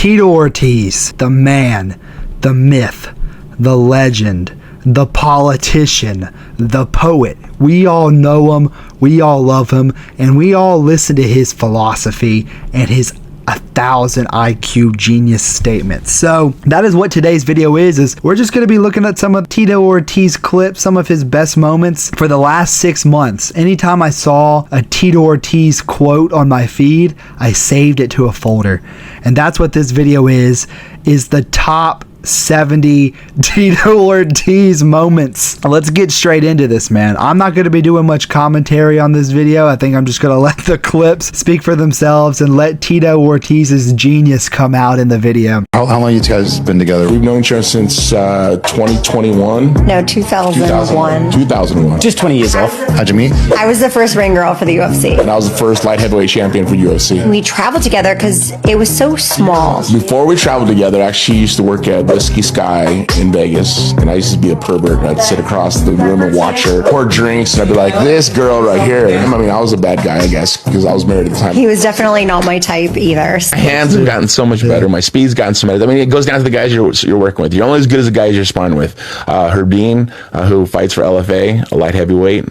Tito Ortiz, the man, the myth, the legend, the politician, the poet. We all know him, we all love him, and we all listen to his philosophy and his 1,000 IQ genius statements. So that is what today's video is we're just going to be looking at some of Tito Ortiz clips, some of his best moments for the last 6 months. Anytime I saw a Tito Ortiz quote on my feed, I saved it to a folder. And that's what this video is the top 70 Tito Ortiz moments. Let's get straight into this, man. I'm not going to be doing much commentary on this video. I think I'm just going to let the clips speak for themselves and let Tito Ortiz's genius come out in the video. How long you guys been together? We've known each other since 2021. No, 2001. 2001. Just 20 years off. How'd you meet? I was the first ring girl for the UFC. And I was the first light heavyweight champion for UFC. We traveled together because it was so small. Before we traveled together, I actually used to work at Whiskey Sky in Vegas, and I used to be a pervert. I'd sit across the room and watch her pour drinks, and I'd be like, this girl right here. I mean, I was a bad guy, I guess, because I was married at the time. He was definitely not my type either. My hands have gotten so much better. My speed's gotten so much. I mean, it goes down to the guys you're working with. You're only as good as the guys you're sparring with. Herb Dean, who fights for LFA, a light heavyweight.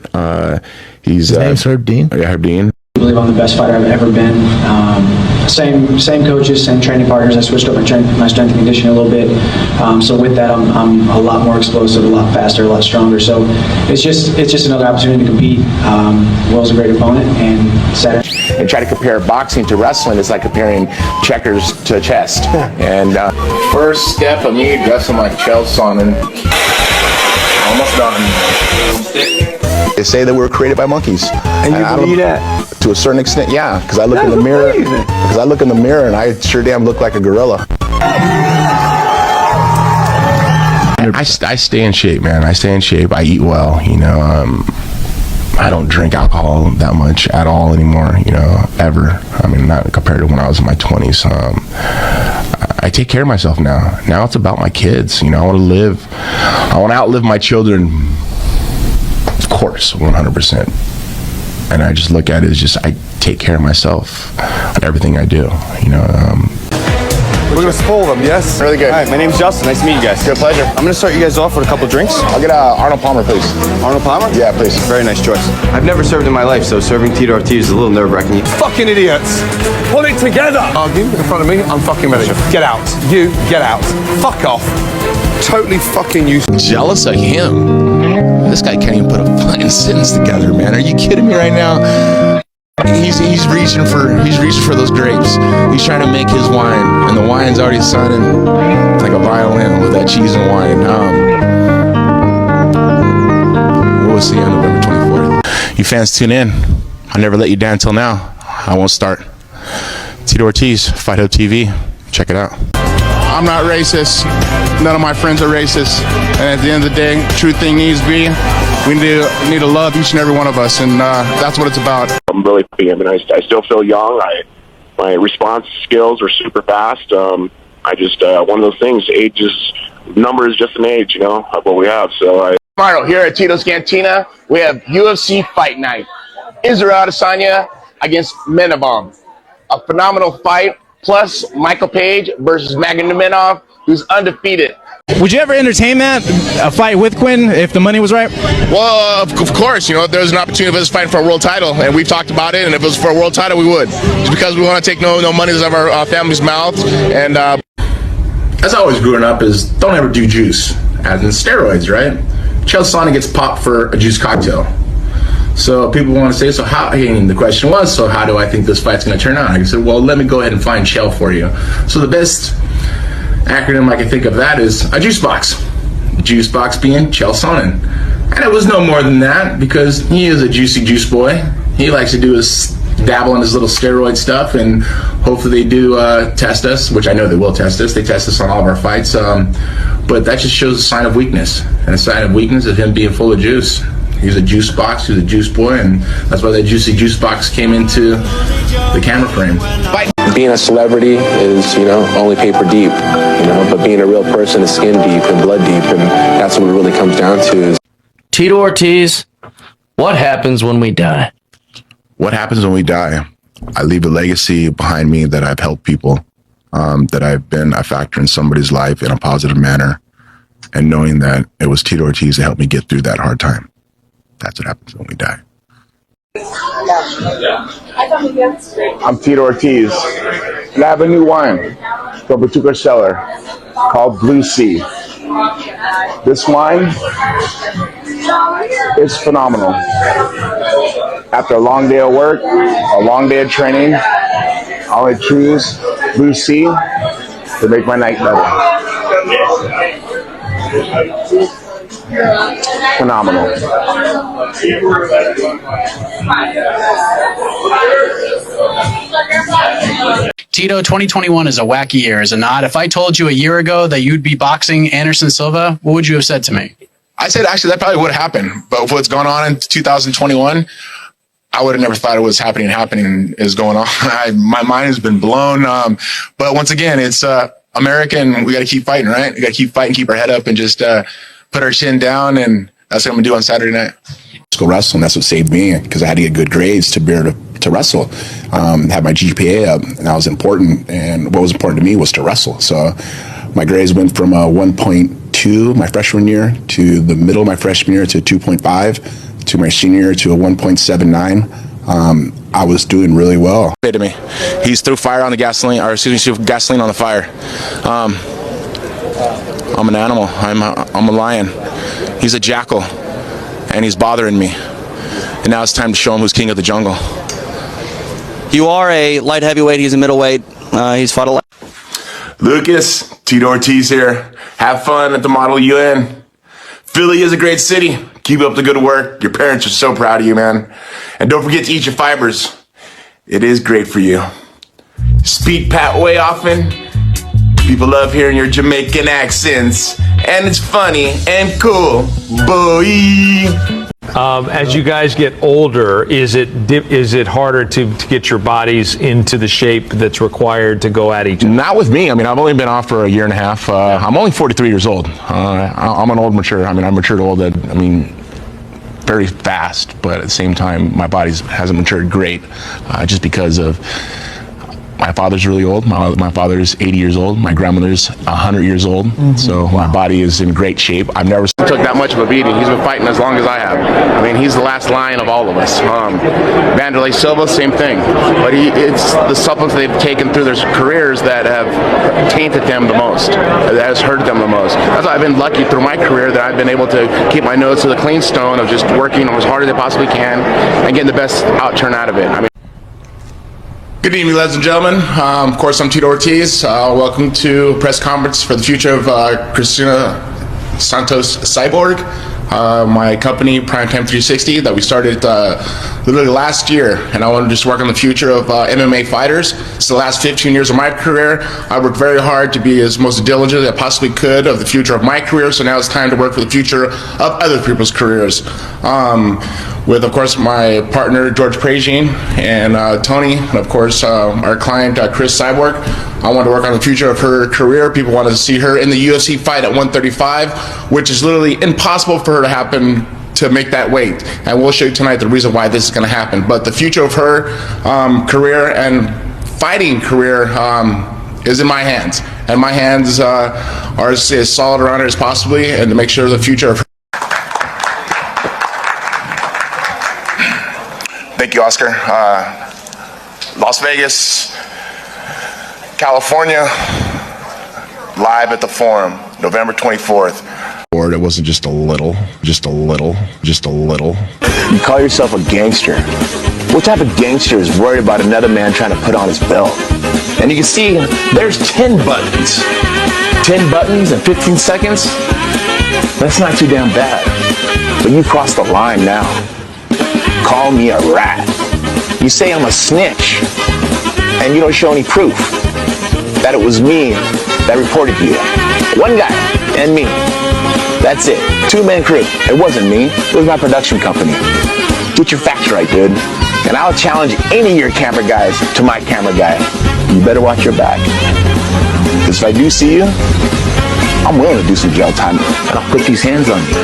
His name's Herb Dean? Yeah, Herb Dean. I believe I'm the best fighter I've ever been. Same coaches, same training partners. I switched up my strength and conditioning a little bit. So with that, I'm a lot more explosive, a lot faster, a lot stronger. So it's just another opportunity to compete. Will's a great opponent, and Saturday. And try to compare boxing to wrestling is like comparing checkers to chess. And first step of me dressing like Chael Sonnen. Almost done. They say that we were created by monkeys. And you believe that? To a certain extent, yeah. Because I look in the mirror. Because I look in the mirror and I sure damn look like a gorilla. I stay in shape, man. I stay in shape. I eat well. You know, I don't drink alcohol that much at all anymore. You know, ever. I mean, not compared to when I was in my 20s. I take care of myself now. Now it's about my kids. You know, I want to live. I want to outlive my children. Of course, 100%. And I just look at it as just I take care of myself on everything I do. You know. We're gonna spoil them, yes? Really good. Hi, my name's Justin. Nice to meet you guys. Good pleasure. I'm gonna start you guys off with a couple drinks. I'll get Arnold Palmer, please. Arnold Palmer? Yeah, please. Very nice choice. I've never served in my life, so serving Tito Ortiz is a little nerve-wracking. You fucking idiots! Pull it together! Argue in front of me? I'm fucking ready. Get out. You, get out. Fuck off. Totally fucking useless. Jealous of him. This guy can't even put a fucking sentence together, man. Are you kidding me right now? He's reaching for those grapes. He's trying to make his wine, and the wine's already sounding like a violin with that cheese and wine. We'll see on November 24th. You fans tune in. I'll never let you down until now. I won't start. Tito Ortiz, Fight Hub TV. Check it out. I'm not racist. None of my friends are racist. And at the end of the day, true thing needs to be, we need to love each and every one of us, and that's what it's about. I'm really happy. I mean, I still feel young. My response skills are super fast. I just, one of those things, number is just an age, you know, of what we have. So tomorrow here at Tito's Cantina, we have UFC Fight Night. Israel Adesanya against Menabom. A phenomenal fight. Plus Michael Page versus Magomedov, who's undefeated. Would you ever entertain that, a fight with Quinn, if the money was right? Well, of course, you know, if there's an opportunity of us fighting for a world title, and we've talked about it, and if it was for a world title, we would. Just because we want to take no money out of our family's mouth. And as always growing up is, don't ever do juice, as in steroids, right? Chael Sonnen gets popped for a juice cocktail. So people want to say, so how, and the question was, so how do I think this fight's going to turn out? I said, well, let me go ahead and find Chael for you. So the best acronym I can think of that is a juice box. Juice box being Chael Sonnen. And it was no more than that, because he is a juicy juice boy. He likes to do his dabble in his little steroid stuff, and hopefully they do test us, which I know they will test us. They test us on all of our fights. But that just shows a sign of weakness. And a sign of weakness is him being full of juice. He's a juice box, he's a juice boy, and that's why that juicy juice box came into the camera frame. Being a celebrity is, you know, only paper deep, you know, but being a real person is skin deep and blood deep, and that's what it really comes down to. Tito Ortiz, what happens when we die? What happens when we die? I leave a legacy behind me that I've helped people. that I've been a factor in somebody's life in a positive manner, and knowing that it was Tito Ortiz that helped me get through that hard time. That's what happens when we die. I'm Tito Ortiz, and I have a new wine from Patuca Cellar called Blue Sea. This wine is phenomenal. After a long day of work, a long day of training, I would choose Blue Sea to make my night better. Phenomenal. Tito, 2021 is a wacky year, is it not? If I told you a year ago that you'd be boxing Anderson Silva, what would you have said to me? I said, actually, that probably would happen. But with what's going on in 2021, I would have never thought it was happening is going on. My mind has been blown. But once again, it's America, and we got to keep fighting, right? We got to keep fighting, keep our head up, and just put our chin down. And that's what I'm going to do on Saturday night. Let's go wrestle, and that's what saved me, because I had to get good grades to be able to wrestle. Have my GPA up, and that was important. And what was important to me was to wrestle. So my grades went from 1.2 my freshman year to the middle of my freshman year to 2.5 to my senior year to a 1.79. I was doing really well. To me, he's threw fire on the gasoline, or excuse me, gasoline on the fire. I'm an animal. I'm a lion. He's a jackal, and he's bothering me. And now it's time to show him who's king of the jungle. You are a light heavyweight. He's a middleweight. He's fought a lot. Lucas, Tito Ortiz here. Have fun at the Model UN. Philly is a great city. Keep up the good work. Your parents are so proud of you, man. And don't forget to eat your fibers. It is great for you. Speak Pat way often. People love hearing your Jamaican accents. And it's funny and cool. Boy. As you guys get older, is it harder to get your bodies into the shape that's required to go at each other? Not with me. I mean, I've only been off for a year and a half. I'm only 43 years old. I'm an old mature. I mean, I'm matured old. Very fast, but at the same time, my body hasn't matured great, just because of my father's really old. My father's 80 years old. My grandmother's 100 years old. Mm-hmm. So my body is in great shape. I've never took that much of a beating. He's been fighting as long as I have. I mean, he's the last lion of all of us. Vanderlei Silva, same thing. But it's the supplements they've taken through their careers that have tainted them the most, that has hurt them the most. That's why I've been lucky through my career that I've been able to keep my nose to the clean stone of just working as hard as I possibly can and getting the best turn out of it. I mean, good evening, ladies and gentlemen. Of course, I'm Tito Ortiz. Welcome to a press conference for the future of Cristina Santos Cyborg, my company, Primetime 360, that we started literally last year. And I want to just work on the future of MMA fighters. It's the last 15 years of my career. I worked very hard to be as most diligent as I possibly could of the future of my career. So now it's time to work for the future of other people's careers. With, of course, my partner, George Pragine, and Tony, and, of course, our client, Chris Cyborg. I want to work on the future of her career. People want to see her in the UFC fight at 135, which is literally impossible for her to happen to make that weight. And we'll show you tonight the reason why this is going to happen. But the future of her career and fighting career is in my hands. And my hands are as solid around her as possibly, and to make sure the future of her. Thank you, Oscar. Las Vegas, California, live at the Forum, November 24th. It wasn't just a little. You call yourself a gangster. What type of gangster is worried about another man trying to put on his belt? And you can see there's 10 buttons. 10 buttons in 15 seconds? That's not too damn bad. But you crossed the line now. Call me a rat. You say I'm a snitch, and you don't show any proof that it was me that reported you. One guy and me. That's it. Two-man crew. It wasn't me. It was my production company. Get your facts right, dude. And I'll challenge any of your camera guys to my camera guy. You better watch your back. Because if I do see you, I'm willing to do some jail time, and I'll put these hands on you.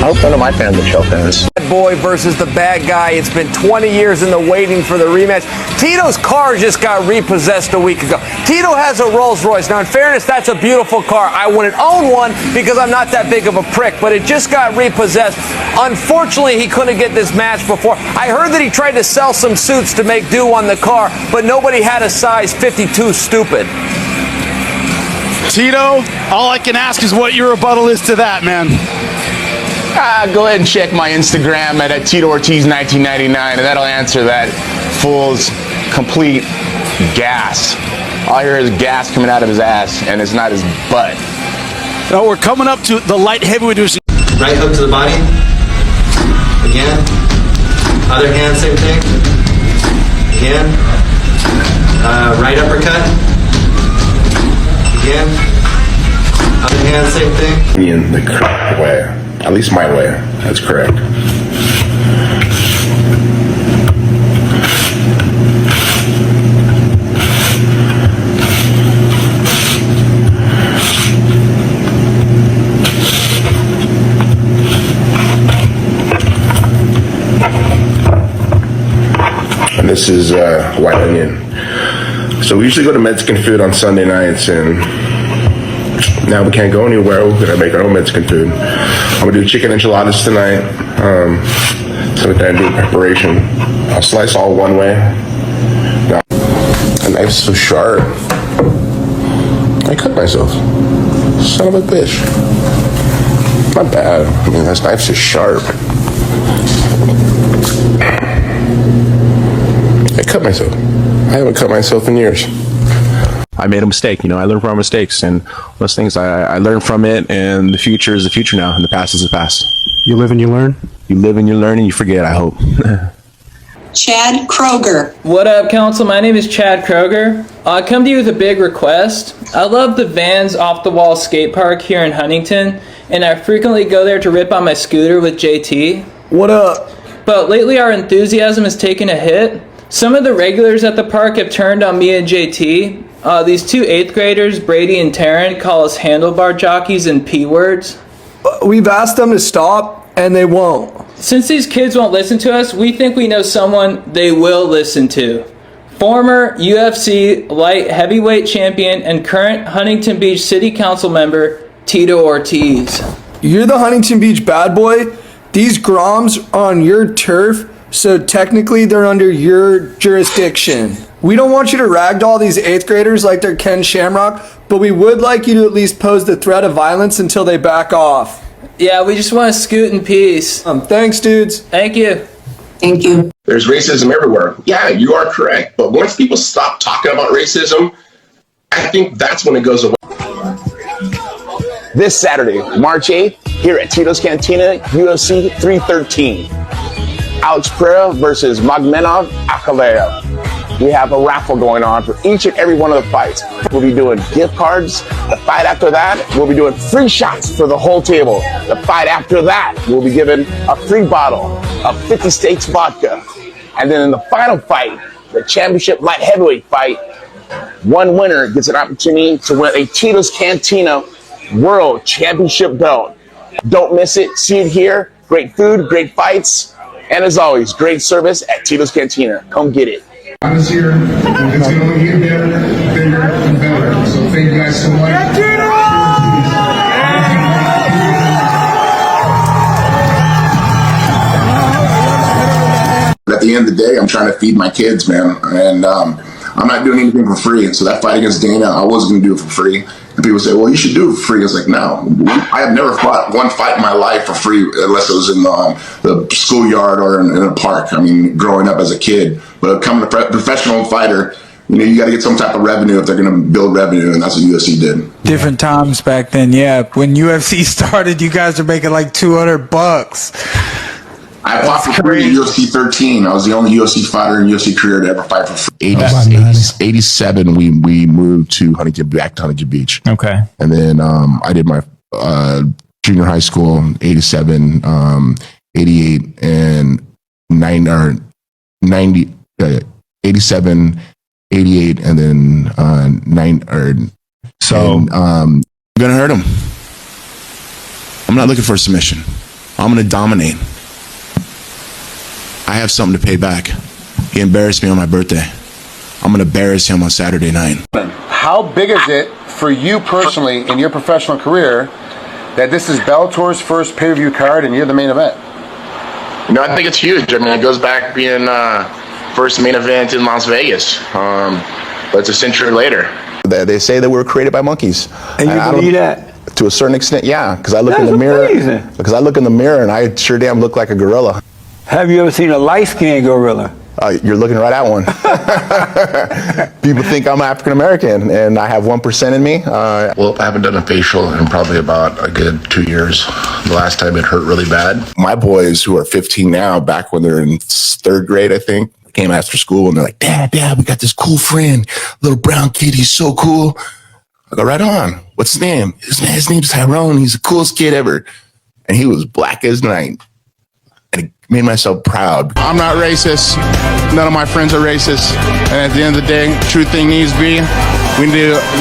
I hope none of my fans are Shell fans. Bad boy versus the bad guy. It's been 20 years in the waiting for the rematch. Tito's car just got repossessed a week ago. Tito has a Rolls Royce. Now, in fairness, that's a beautiful car. I wouldn't own one because I'm not that big of a prick, but it just got repossessed. Unfortunately, he couldn't get this match before. I heard that he tried to sell some suits to make do on the car, but nobody had a size 52 stupid. Tito, all I can ask is what your rebuttal is to that, man. Go ahead and check my Instagram at Tito Ortiz 1999, and that'll answer that fool's complete gas. All I hear is gas coming out of his ass, and it's not his butt. Now we're coming up to the light heavyweight division. Right hook to the body. Again. Other hand, same thing. Again. Right uppercut. Again. Other hand, same thing. In the correct way. At least my way. That's correct. And this is white onion. So we usually go to Mexican food on Sunday nights, and now we can't go anywhere. We're gonna make our own Mexican food. I'm gonna do chicken enchiladas tonight. So we're gonna do preparation. I'll slice all one way. Now, the knife's so sharp. I cut myself. Son of a bitch. Not bad. I mean, this knife's just sharp. I cut myself. I haven't cut myself in years. I made a mistake, I learned from our mistakes, and those things I learned from it, and the future is the future now, and the past is the past. You live and you learn? You live and you learn, and you forget, I hope. Chad Kroger. What up, Council? My name is Chad Kroger. I come to you with a big request. I love the Vans Off the Wall skate park here in Huntington, and I frequently go there to rip on my scooter with JT. What up? But lately our enthusiasm has taken a hit. Some of the regulars at the park have turned on me and JT. These two 8th graders, Brady and Taryn, call us handlebar jockeys and P words. We've asked them to stop, and they won't. Since these kids won't listen to us, we think we know someone they will listen to. Former UFC light heavyweight champion and current Huntington Beach City Council member, Tito Ortiz. You're the Huntington Beach bad boy? These Groms are on your turf, so technically they're under your jurisdiction. We don't want you to ragdoll these 8th graders like they're Ken Shamrock, but we would like you to at least pose the threat of violence until they back off. Yeah, we just want to scoot in peace. Thanks, dudes. Thank you. Thank you. There's racism everywhere. Yeah, you are correct. But once people stop talking about racism, I think that's when it goes away. This Saturday, March 8th, here at Tito's Cantina, UFC 313. Alex Pereira versus Magmenov Akaleo. We have a raffle going on for each and every one of the fights. We'll be doing gift cards. The fight after that, we'll be doing free shots for the whole table. The fight after that, we'll be given a free bottle of 50 States vodka. And then in the final fight, the championship light heavyweight fight, one winner gets an opportunity to win a Tito's Cantina World Championship belt. Don't miss it. See it here. Great food, great fights, and as always, great service at Tito's Cantina. Come get it. This year, it's going to only get better, bigger, and better. So thank you guys so much. At the end of the day, I'm trying to feed my kids, man, and I'm not doing anything for free. So that fight against Dana, I wasn't going to do it for free. And people say, well, you should do it for free. I was like, no. I have never fought one fight in my life for free unless it was in the schoolyard or in a park. I mean, growing up as a kid. But becoming a professional fighter, you got to get some type of revenue if they're going to build revenue, and that's what UFC did. Different times back then, yeah. When UFC started, you guys were making like $200. I fought for free in UFC 13. I was the only UFC fighter in UFC career to ever fight for free. 87, we moved to back to Huntington Beach. Okay. And then I did my junior high school, 87, 88, and 87, 88, and then 9. So I'm gonna hurt him. I'm not looking for a submission. I'm going to dominate. I have something to pay back. He embarrassed me on my birthday. I'm going to embarrass him on Saturday night. How big is it for you personally in your professional career that this is Bellator's first pay-per-view card and you're the main event? You know, I think it's huge. I mean, it goes back being first main event in Las Vegas. But it's a century later. They say that we're created by monkeys. And you believe that? To a certain extent, yeah. Because I look in the mirror. Because I look in the mirror and I sure damn look like a gorilla. Have you ever seen a light-skinned gorilla? You're looking right at one. People think I'm African American, and I have 1% in me. Well, I haven't done a facial in probably about a good 2 years. The last time it hurt really bad. My boys, who are 15 now, back when they're in 3rd grade, I think, came after school and they're like, Dad, we got this cool friend, little brown kid. He's so cool. I go, right on. What's his name? His name's Tyrone. He's the coolest kid ever. And he was black as night. And it made myself proud. I'm not racist. None of my friends are racist. And at the end of the day, true thing needs to be, we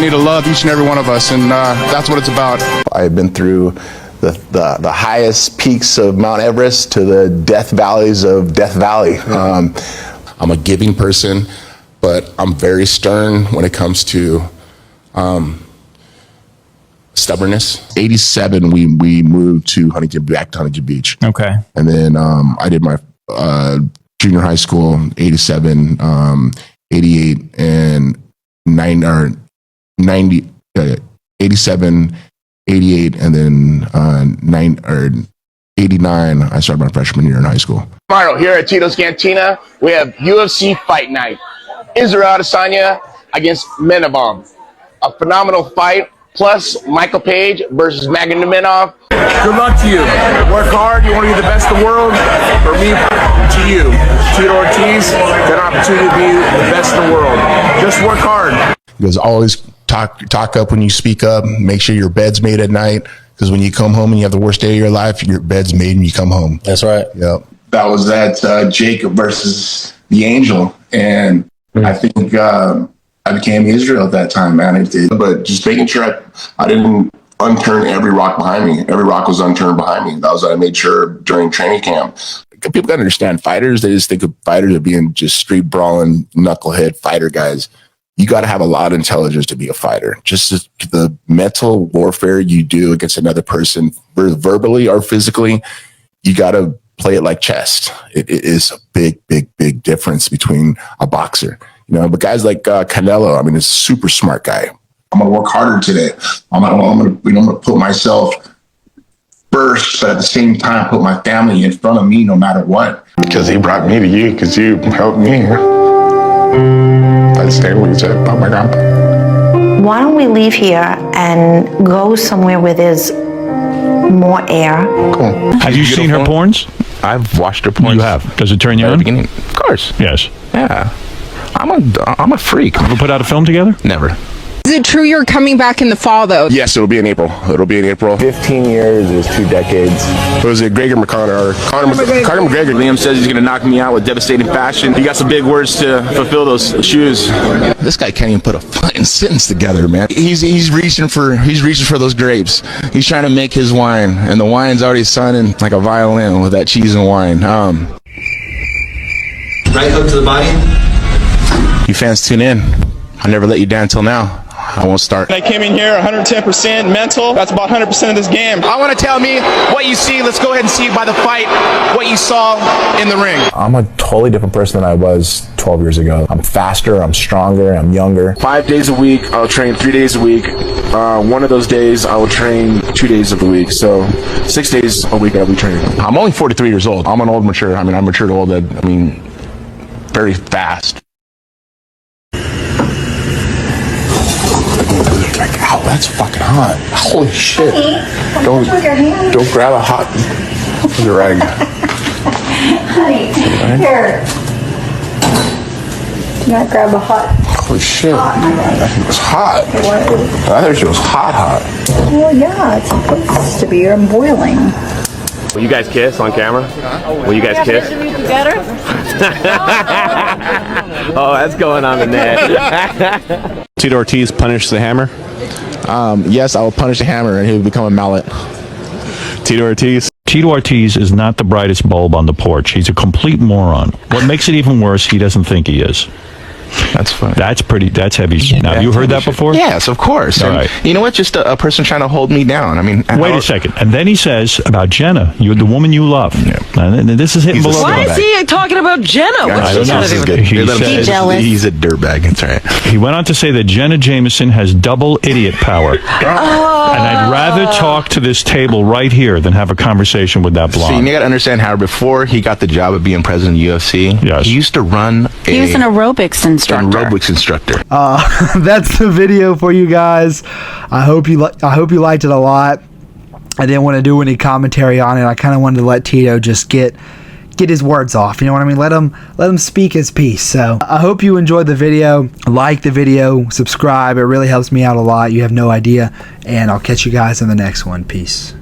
need to love each and every one of us. And that's what it's about. I've been through the highest peaks of Mount Everest to the death valleys of Death Valley. I'm a giving person, but I'm very stern when it comes to stubbornness. 87, we moved to back to Huntington Beach. Okay. And then I did my junior high school, 87, 88, and 87, 88, and then 89, I started my freshman year in high school. Tomorrow here at Tito's Cantina, we have UFC Fight Night. Israel Adesanya against Menabom. A phenomenal fight, plus Michael Page versus Magomedov. Good luck to you. Work hard. You want to be the best in the world? For me, to you, Tito Ortiz, got an opportunity to be the best in the world. Just work hard. Because always talk up when you speak up. Make sure your bed's made at night. Because when you come home and you have the worst day of your life, your bed's made and you come home. That's right. Yep. That was that Jacob versus the Angel. And I think I became Israel at that time, man. But just making sure I didn't unturn every rock behind me. Every rock was unturned behind me. That was what I made sure during training camp. People got to understand fighters. They just think of fighters as being just street brawling, knucklehead fighter guys. You got to have a lot of intelligence to be a fighter. Just the mental warfare you do against another person, verbally or physically, you got to play it like chess. It is a big difference between a boxer. You know, but guys like Canelo, I mean, he's a super smart guy. I'm going to work harder today. I'm going to put myself first, but at the same time, put my family in front of me no matter what. Because he brought me to you, because you helped me. That's what you said about my grandpa. Why don't we leave here and go somewhere where there's more air? Cool. Have you seen her porns? I've watched her porns. You have. Does it turn you on? Beginning. Of course. Yes. Yeah. I'm a freak. Ever put out a film together? Never. Is it true you're coming back in the fall, though? Yes, it'll be in April. 15 years is 2 decades. It was Conor McGregor. Liam says he's going to knock me out with devastating fashion. He got some big words to fulfill those shoes. This guy can't even put a fucking sentence together, man. He's reaching for those grapes. He's trying to make his wine, and the wine's already sounding like a violin with that cheese and wine. Right hook to the body. You fans tune in. I never let you down till now. I won't start. I came in here 110% mental. That's about 100% of this game. I want to tell me what you see. Let's go ahead and see by the fight what you saw in the ring. I'm a totally different person than I was 12 years ago. I'm faster, I'm stronger, I'm younger. 5 days a week, I'll train 3 days a week. One of those days, I will train 2 days of the week. So 6 days a week I'll be training. I'm only 43 years old. I'm an old mature. I mean, I'm matured old. Very fast. Like, ow, that's fucking hot. Holy shit. Don't grab a hot rag. Here. Do not grab a hot. Holy shit. It was hot. I thought it was hot. Well, yeah, it's supposed to be. I'm boiling. Will you guys kiss on camera? Will you guys kiss? Oh, that's going on the net. Tito Ortiz punished the hammer. Yes, I will punish the hammer and he will become a mallet. Tito Ortiz. Tito Ortiz is not the brightest bulb on the porch. He's a complete moron. What makes it even worse, he doesn't think he is. That's fine. That's heavy shit. Now, you heard that before? Yes, of course. All And right. you know what? Just a person trying to hold me down. I mean, Wait a second. And then he says about Jenna, you're the woman you love. And this is hitting below. Why is he talking about Jenna? I don't know. This is good. He He's says- he's a dirtbag. That's right. He went on to say that Jenna Jameson has double idiot power. And I'd rather talk to this table right here than have a conversation with that See, blonde. you got to understand how before he got the job of being president of UFC, he used to run He was an aerobics instructor. That's the video for you guys. I hope you liked it a lot. I didn't want to do any commentary on it. I kind of wanted to let Tito just get his words off. You know what I mean? Let him speak his piece. So I hope you enjoyed the video. Like the video, subscribe. It really helps me out a lot. You have no idea. And I'll catch you guys in the next one. Peace.